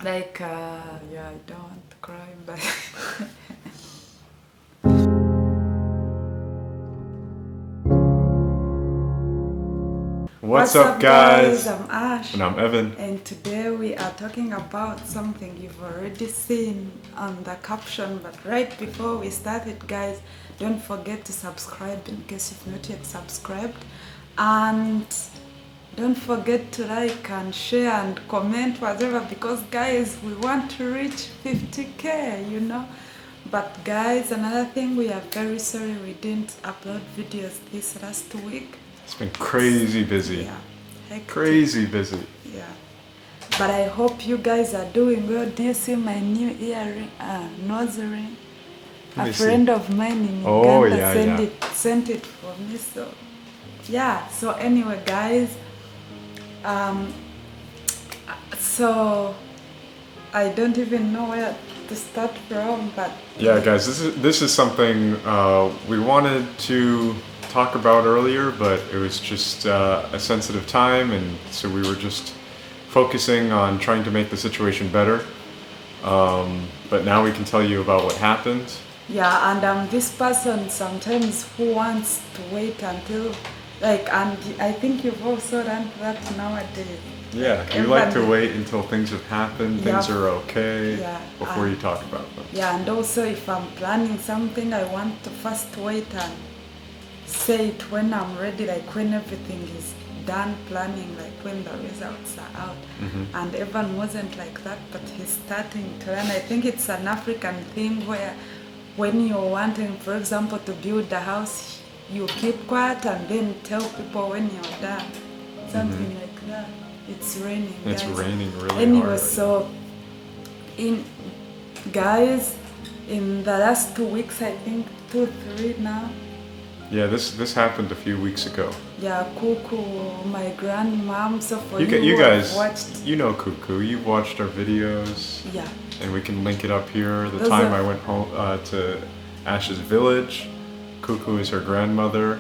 Like, yeah, I don't want to cry, but What's up, guys? I'm Ash. And I'm Evan. And today we are talking about something you've already seen on the caption, but right before we started, guys, don't forget to subscribe in case you've not yet subscribed. And don't forget to like and share and comment whatever, because guys, we want to reach 50k, you know. But guys, another thing, we are very sorry we didn't upload videos this last week. It's been crazy busy. Yeah, hectic. Crazy busy. Yeah, but I hope you guys are doing well. Do you see my new earring, nose ring? A friend of mine in Uganda sent it for me. So yeah. So anyway, guys, so I don't even know where to start from, but yeah, guys, this is something we wanted to talk about earlier, but it was just a sensitive time, and so we were just focusing on trying to make the situation better. But now we can tell you about what happened. Yeah, and I'm this person sometimes who wants to wait until, like, and I think you've also done that nowadays. Yeah, you like to wait until things have happened, things are okay, before you talk about them. Yeah, and also if I'm planning something, I want to first wait and say it when I'm ready, like when everything is done planning, like when the results are out. And Evan wasn't like that, but he's starting to learn. I think it's an African thing where when you're wanting, for example, to build a house, you keep quiet and then tell people when you're done. Something like that. It's raining, guys. It's raining really anyway, hard. So guys, in the last 2 weeks, I think 2, 3 now. Yeah, this happened a few weeks ago. Yeah, Cuckoo, my grandmom. So for you guys, watched, you know Cuckoo. You've watched our videos. Yeah. And we can link it up here. The time I went home to Ash's village. Cuckoo is her grandmother.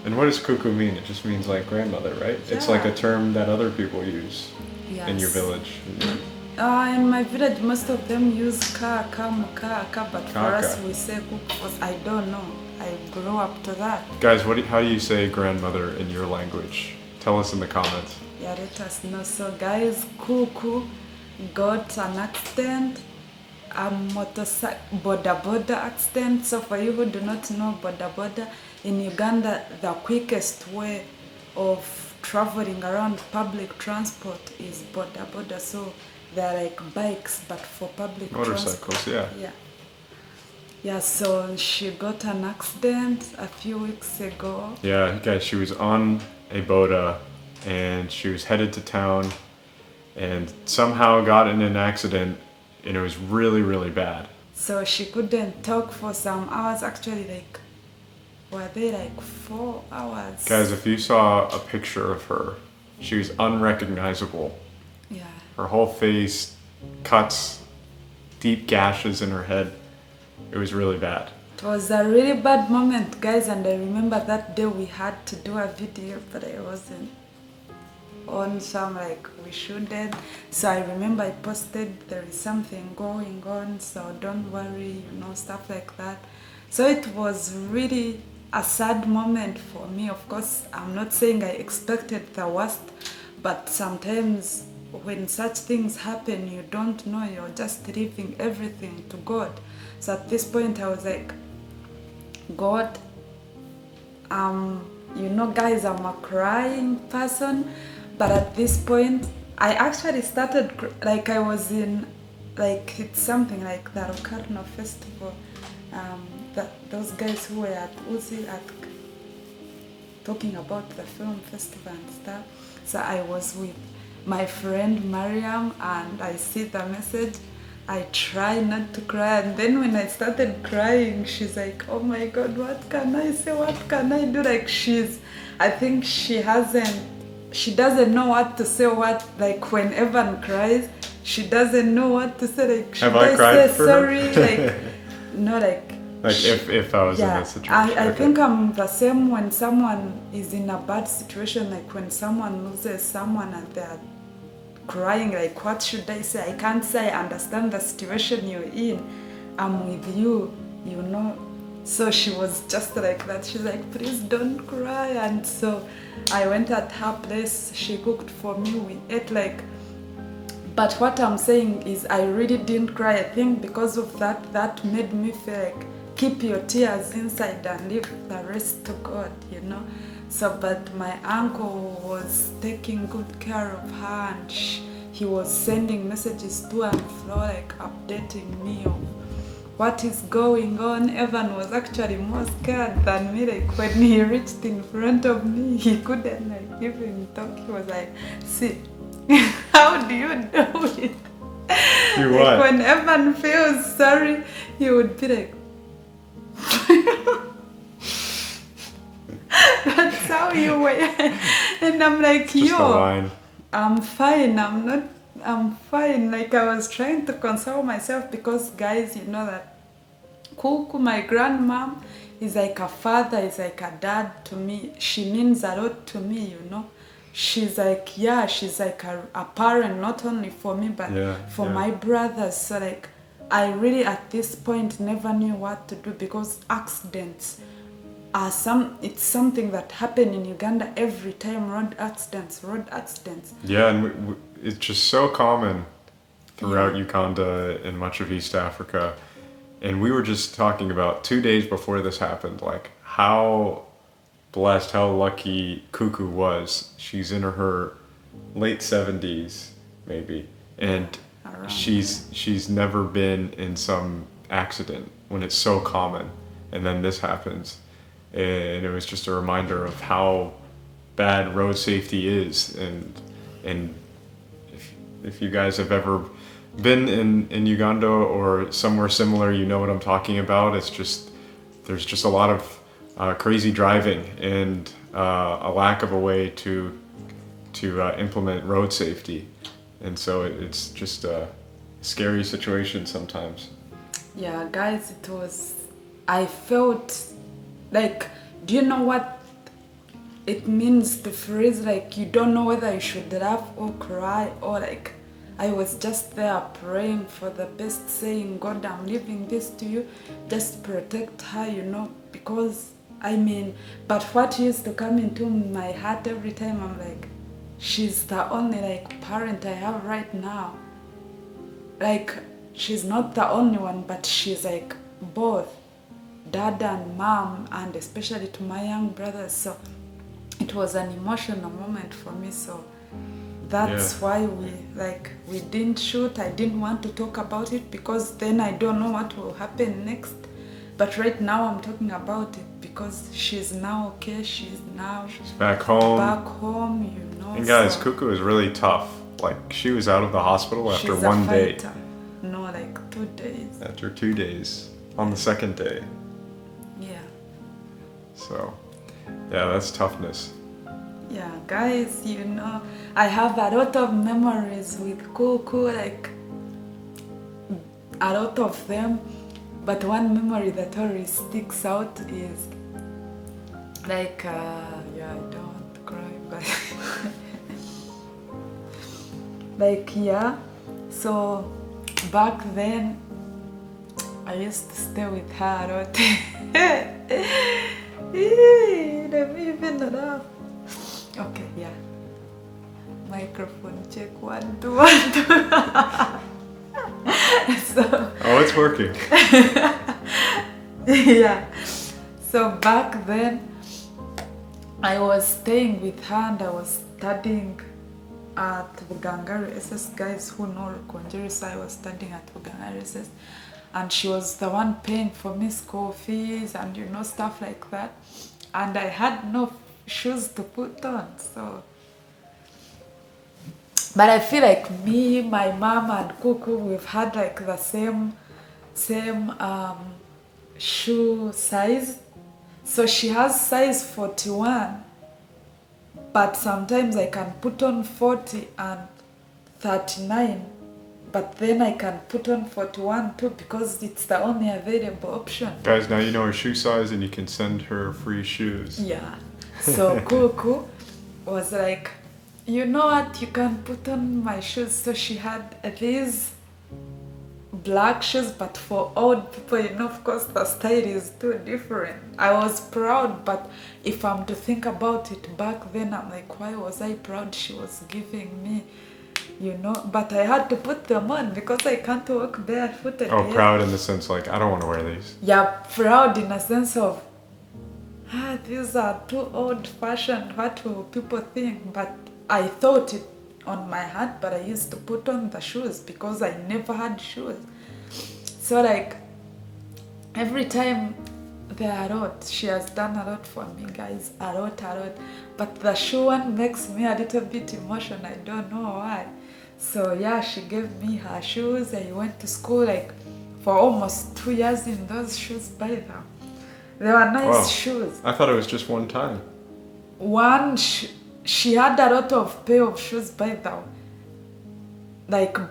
And what does cuckoo mean? It just means like grandmother, right? Yeah. It's like a term that other people use in your village. In my village, most of them use ka, but for us we say cuckoo. I don't know. I grew up to that. Guys, how do you say grandmother in your language? Tell us in the comments. Yeah, let us know. So guys, Cuckoo got an accident, a boda accident. So for you who do not know boda, in Uganda, the quickest way of traveling around public transport is boda. So they're like bikes, but for public motorcycles, transport. Yeah, so she got an accident a few weeks ago. Yeah, guys, she was on a boda and she was headed to town and somehow got in an accident, and it was really, really bad. So she couldn't talk for some hours. Actually, like, were they like 4 hours? Guys, if you saw a picture of her, she was unrecognizable. Yeah. Her whole face, cuts, deep gashes in her head. It was really bad. It was a really bad moment, guys, and I remember that day we had to do a video, but I wasn't on, so I'm like, we shouldn't. So I remember I posted, there is something going on, so don't worry, you know, stuff like that. So it was really a sad moment for me. Of course, I'm not saying I expected the worst, but sometimes when such things happen, you don't know, you're just leaving everything to God. So at this point I was like, God, you know, guys, I'm a crying person, but at this point I actually started, like, I was in, like, it's something like the Locarno Festival, those guys who were at Uzi talking about the film festival and stuff. So I was with my friend Mariam, and I see the message. I try not to cry, and then when I started crying, she's like, oh my God, what can I say? What can I do? Like, I think she doesn't know what to say. Like, when Evan cries, she doesn't know what to say. Like, should I say sorry? Like, no, like if I was in that situation. I think I'm the same when someone is in a bad situation, like when someone loses someone and they're crying, like, what should I say? I can't say I understand the situation you're in. I'm with you, you know. So she was just like that. She's like, please don't cry. And so I went at her place. She cooked for me. We ate like, but what I'm saying is I really didn't cry. I think because of that, that made me feel like, keep your tears inside and leave the rest to God, you know. So, but my uncle was taking good care of her, and he was sending messages to and fro, like updating me of what is going on. Evan was actually more scared than me. Like when he reached in front of me, he couldn't like even talk. He was like, see, how do you do it? You Like what? when Evan feels sorry, he would be like, that's how you were. And I'm like, Just a yo, line. I'm fine. I'm fine. Like I was trying to console myself because guys, you know that Kuku, my grandmom, is like a father, is like a dad to me. She means a lot to me, you know. She's like, yeah, she's like a parent, not only for me, but for my brothers. So like, I really at this point never knew what to do because accidents are it's something that happen in Uganda every time, road accidents. Yeah, and it's just so common throughout Uganda and much of East Africa. And we were just talking about 2 days before this happened, like how blessed, how lucky Kuku was. She's in her late 70s, maybe, and she's never been in some accident when it's so common, and then this happens, and it was just a reminder of how bad road safety is, and if you guys have ever been in Uganda or somewhere similar, you know what I'm talking about. It's just there's just a lot of crazy driving and a lack of a way to implement road safety, and so it's just a scary situation sometimes. Yeah, guys, it was. I felt like, do you know what it means to freeze? Like you don't know whether you should laugh or cry, or like I was just there praying for the best, saying, God, I'm leaving this to you. Just protect her, you know, because I mean, but what used to come into my heart every time, I'm like, she's the only like parent I have right now. Like, she's not the only one, but she's like both dad and mom, and especially to my young brothers. So it was an emotional moment for me. So that's why we didn't shoot. I didn't want to talk about it because then I don't know what will happen next. But right now I'm talking about it because she's now okay. She's back home. You know. And guys, so Kuku is really tough. Like she was out of the hospital after she's one a day. fighter. No, like 2 days. After 2 days, on the second day. Yeah. So, yeah, that's toughness. Yeah, guys, you know, I have a lot of memories with Kuku, like a lot of them. But one memory that always sticks out is like, yeah, I don't want to cry, but like, yeah. So back then, I used to stay with her a lot. Let me even laugh. Okay, yeah. Microphone check 1 2 1 2. So, Oh, it's working. yeah. So back then, I was staying with her and I was studying at Bugangari SS. Guys who know Rukonjeri, so I was studying at Bugangari SS. And she was the one paying for me school fees and, you know, stuff like that. And I had no shoes to put on, so. But I feel like me, my mom, and Kuku, we've had like the same shoe size. So she has size 41, but sometimes I can put on 40 and 39, but then I can put on 41 too because it's the only available option. Guys, now you know her shoe size and you can send her free shoes. Yeah. So Kuku was like, You know what? You can put on my shoes. So she had these black shoes, but for old people, of course, the style is too different. I was proud, but if I'm to think about it back then, I'm like, why was I proud she was giving me, But I had to put them on because I can't walk barefooted. Oh, Yes. proud in the sense like, I don't want to wear these. Yeah, proud in a sense of, these are too old-fashioned. What will people think? But I thought it on my heart, but I used to put on the shoes because I never had shoes. So like every time there are a lot, she has done a lot for me, guys, a lot. But the shoe one makes me a little bit emotional. I don't know why. So yeah, she gave me her shoes. I went to school like for almost 2 years in those shoes by them. They were nice Wow. shoes. I thought it was just one time. She had a lot of pair of shoes by them.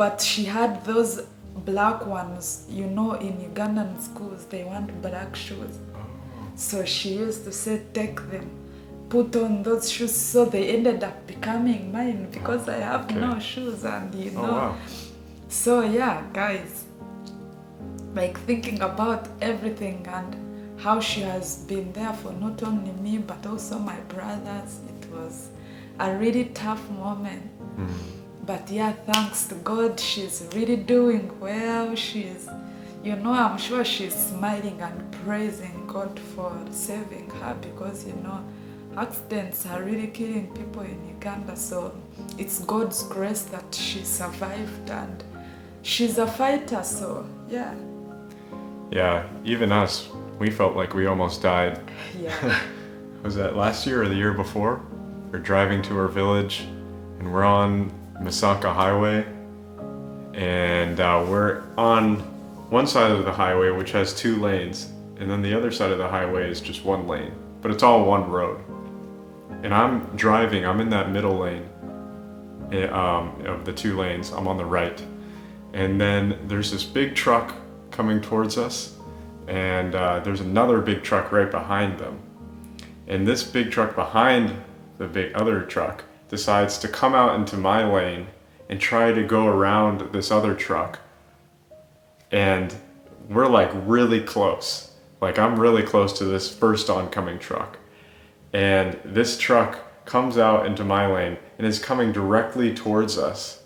But she had those black ones, in Ugandan schools, they want black shoes. So she used to say, take them, put on those shoes. So they ended up becoming mine because I have no shoes and, Oh, wow. So yeah, guys, like thinking about everything and how she has been there for not only me, but also my brothers, it was a really tough moment. But yeah, thanks to God, she's really doing well. She's, I'm sure she's smiling and praising God for saving her because, accidents are really killing people in Uganda. So it's God's grace that she survived and she's a fighter. So yeah. Yeah, even us, we felt like we almost died. Yeah. Was that last year or the year before? We're driving to our village and we're on Misaka Highway, and we're on one side of the highway which has 2 lanes, and then the other side of the highway is just 1 lane, but it's all one road. And I'm driving, I'm in that middle lane of the 2 lanes, I'm on the right, and then there's this big truck coming towards us, and there's another big truck right behind them, and this big truck behind the big other truck decides to come out into my lane and try to go around this other truck. And we're like really close. Like I'm really close to this first oncoming truck. And this truck comes out into my lane and is coming directly towards us.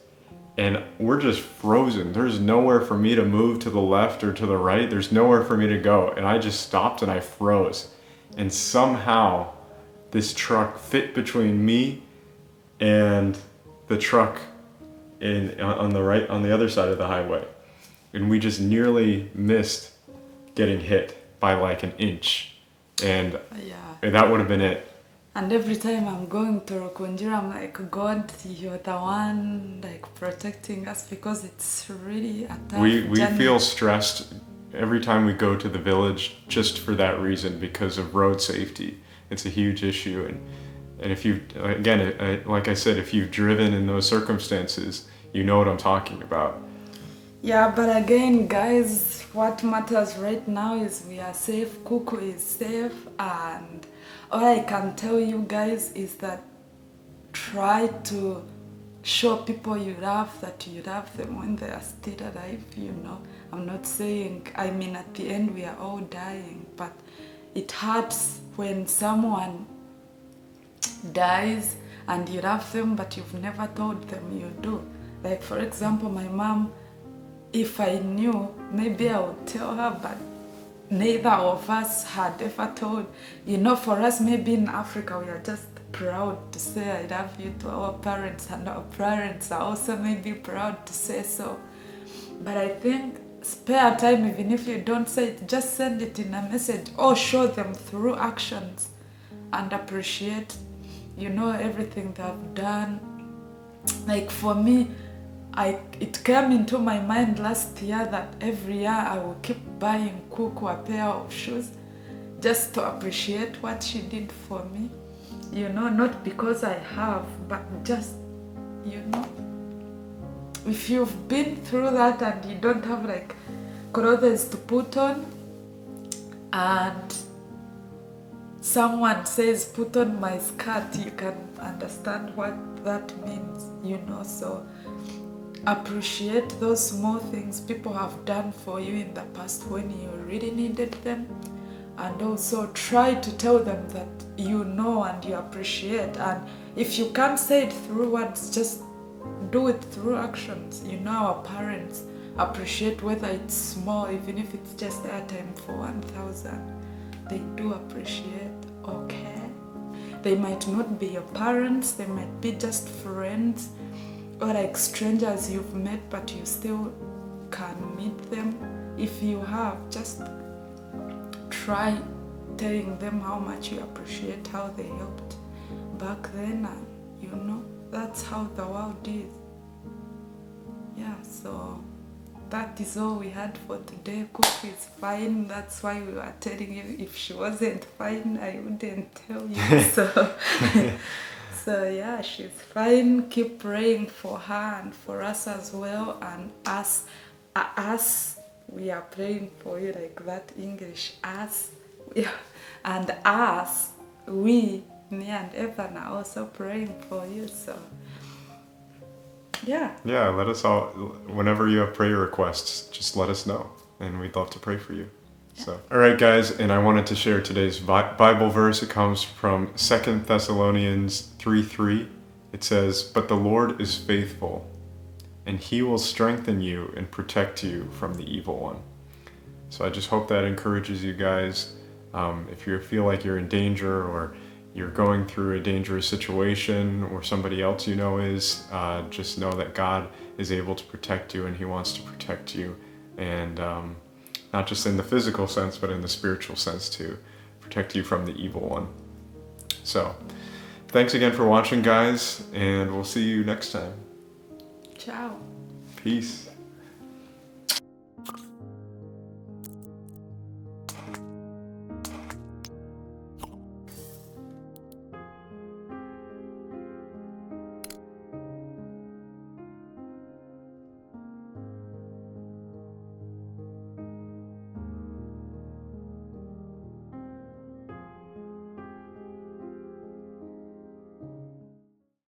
And we're just frozen. There's nowhere for me to move to the left or to the right. There's nowhere for me to go. And I just stopped and I froze. And somehow this truck fit between me and the truck on the other side of the highway, and we just nearly missed getting hit by like an inch, and that would have been it. And every time I'm going to Rukunjira, I'm like, God, you're the one like protecting us because it's really a tough We journey. feel stressed every time we go to the village just for that reason, because of road safety. It's a huge issue, and if you, again, like I said, if you've driven in those circumstances, you know what I'm talking about. Yeah, but again, guys, what matters right now is we are safe, Kuku is safe, and all I can tell you guys is that try to show people you love that you love them when they are still alive, I'm not saying, at the end we are all dying, but it hurts when someone dies and you love them but you've never told them you do. Like for example, my mom, if I knew, maybe I would tell her, but neither of us had ever told. For us, maybe in Africa, we are just proud to say I love you to our parents, and our parents are also maybe proud to say so. But I think spare time, even if you don't say it, just send it in a message or show them through actions and appreciate, everything they've done. Like for me, it came into my mind last year that every year I will keep buying Kuku a pair of shoes just to appreciate what she did for me. Not because I have, but just, if you've been through that and you don't have like clothes to put on and someone says put on my skirt, you can understand what that means, so appreciate those small things people have done for you in the past when you really needed them, and also try to tell them that and you appreciate. And if you can't say it through words, just do it through actions. Our parents appreciate, whether it's small, even if it's just airtime for 1,000, they do appreciate. Okay, they might not be your parents, they might be just friends or like strangers you've met, but you still can meet them. If you have, just try telling them how much you appreciate how they helped back then, and that's how the world is. Yeah, so that is all we had for today. Cook is fine. That's why we were telling you. If she wasn't fine, I wouldn't tell you. So yeah, she's fine. Keep praying for her and for us as well. And us, we are praying for you, like that English, us. Yeah. And us, me and Evan are also praying for you. So yeah, let us all, whenever you have prayer requests, just let us know, and we'd love to pray for you. So, all right, guys, and I wanted to share today's Bible verse. It comes from 2 Thessalonians 3:3. It says, "But the Lord is faithful, and he will strengthen you and protect you from the evil one." So I just hope that encourages you guys. If you feel like you're in danger, or you're going through a dangerous situation, or somebody else is, just know that God is able to protect you, and he wants to protect you, and not just in the physical sense, but in the spiritual sense too, protect you from the evil one. So thanks again for watching, guys, and we'll see you next time. Ciao. Peace.